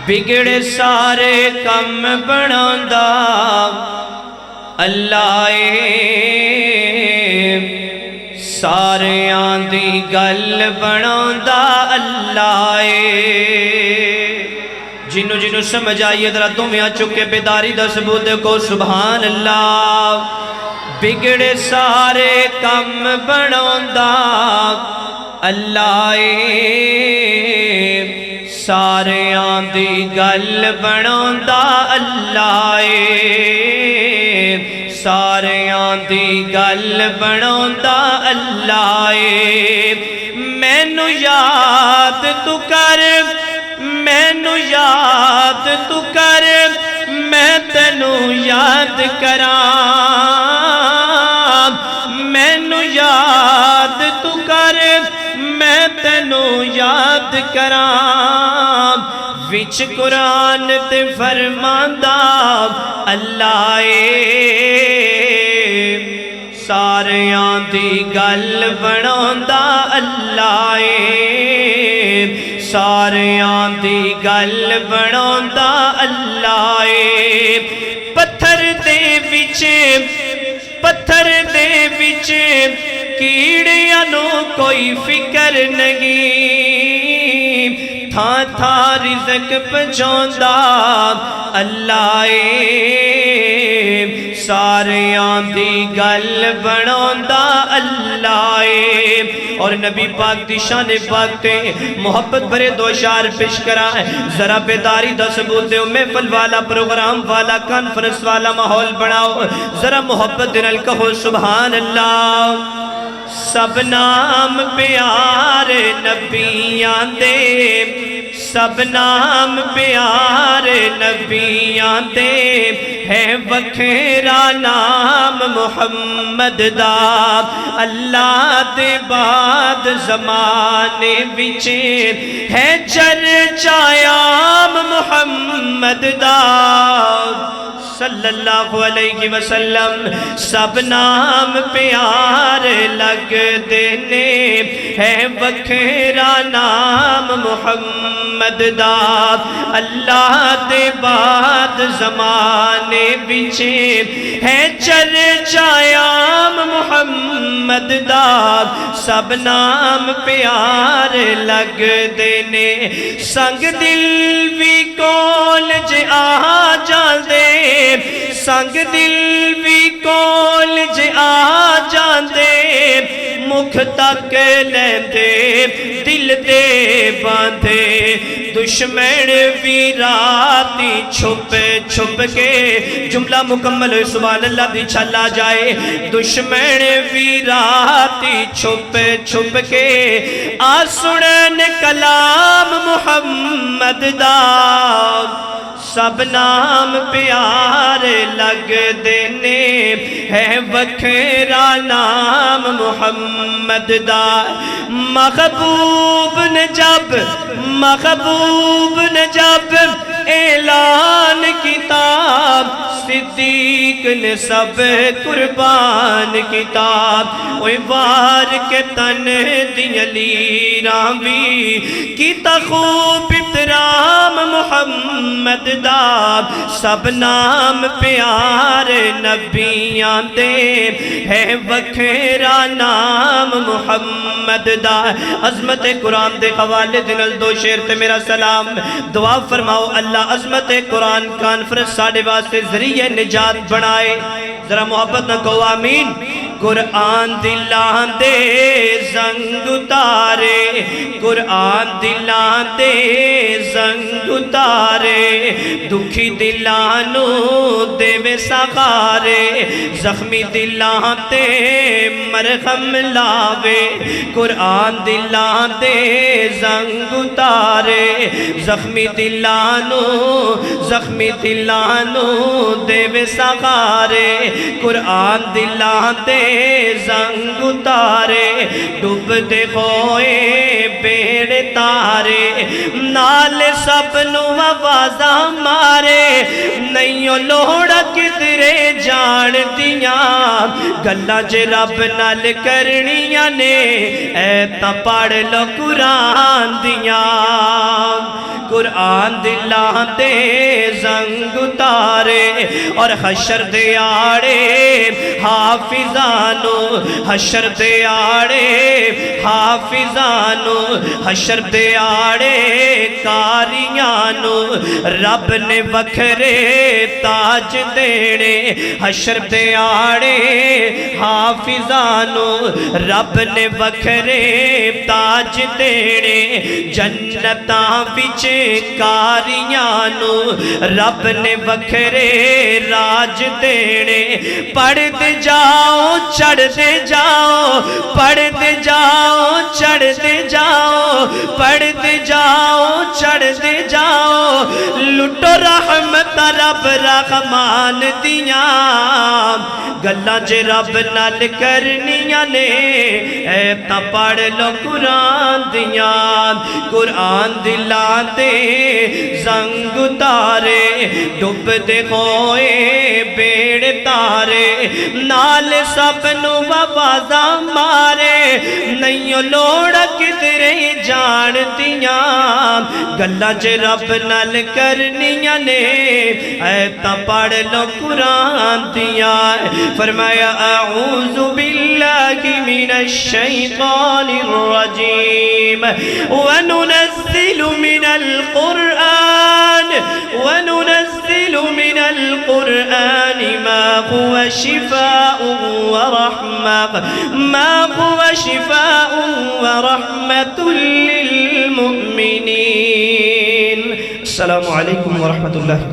بگڑے سارے کم بناوندا اللہ ساریاں دی گل بناوندا اللہ جنو جنو سمجھ آئیے ذرا تمہیں چکے بیداری دا ثبوت کو سبحان اللہ بگڑے سارے کم بناوندا اللہ ساریاں دی گل بناوندا اللہ ساریاں دی گل بناوندا اللہ مینو یاد تو کر مینو یاد تو کر میں تینو یاد کراں مینو یاد تو کر میں تینو یاد کراں وچ قرآن تے فرماندا اللہ ساریاں دی گل بناوندا اللہ ساریاں دی گل بناوندا اللہ پتھر دے وچ کیڑیاں نو کوئی فکر نہیں تھاں تھاں رزق پہنچاوندا اللہ ساریاں دی گل بناوندا اللہ اور نبی پاک دی شان پاک تے محبت بھرے دو اشعار پیش کرائیں ذرا بیداری دا ثبوت دے محفل والا پروگرام والا کانفرنس والا ماحول بناؤ ذرا محبت دنال کہو سبحان اللہ سب نام پیار نبیاں دے سب نام پیار نبیاں دے ہے وکھیرا نام محمد دا اللہ دے بعد زمانے بچے ہے چرچایام محمد دا صلی اللہ علیہ وسلم سب نام پیار لگ دینے ہے وکھیرا نام محمد دا اللہ دے بعد زمانے بچے ہے چرچایام محمد دا سب نام پیار لگ دینے سنگ دل بھی کولج آ جاندے سنگ دل بھی کولج آ جاندے مکھ تک لیندے دل دے باندھے دشمن بھی راتی چھپ چھپ کے جملہ مکمل سبحان اللہ بھی چھلا جائے دشمن بھی راتی چھپ چھپ کے آسنن کلام محمد دا سب نام پیار لگ دینے ہے وکھیرا نام محمد دا محبوب نے جب اعلان کتاب صدیق نے سب قربان کتاب اوہ وار کے تن دی علی راوی کیتا خوب ابترام محمد دا سب نام پیار نبیاں دے ہے وکھیرا نام محمد دا عظمت قرآن دے حوالے دنال دو شیر تے میرا سلام دعا فرماؤ اللہ عظمت قرآن کانفرنس ساڑھے واسطے ذریعہ نجات بنائے ذرا محبت نہ کہو آمین قرآن دلان دے زنگ اتارے قرآن دلان دے زنگ اتارے دکھی دلانو دے وے سغارے زخمی دلان دے مرغم لاوے قرآن دلان دے زنگ اتارے زخمی دلانو دے وے سغارے قرآن دلان دے زنگ اتارے ڈوب دے ہوئے بیڑ تارے نال سب نو آوازاں مارے نہیں لوڑ کدرے جان دیاں گلاں جے رب نال کرنیاں نے اے تا پڑھ لو قرآن دیاں قرآن دلاں تے زنگ اتارے اور حشر دے آڑے حافظانو حشر دے آڑے حافظانو حشر دے آڑے کاریانو رب نے وکھرے تاج دینے حشر دے آڑے حافظانو رب نے وکھرے تاج دینے جنتاں وچ کاریانو رب نے وکھرے راج دینے پڑھتے جاؤ چڑھتے جاؤ پڑھتے جاؤ چڑھتے جاؤ پڑھتے جاؤ چڑھتے جاؤ لٹو رحمت رب رحمان دیاں گلاں جے رب نال کرنیاں نے اے تا پڑھ لو قرآن دیاں قرآن دلاں تے زنگ اتارے ڈب دے ہوئے بیڑ تارے نال سب نو آوازاں مارے نہیں لوڑ کدرے جان دیاں گلاں جے رب نال کرنیاں نے اے تا پڑھ لو قرآن دیاں فرمایا اعوذ باللہ من الشیطان الرجیم وننزل من القرآن القرآن ما هو شفاء ورحمة للمؤمنين السلام علیکم ورحمۃ اللہ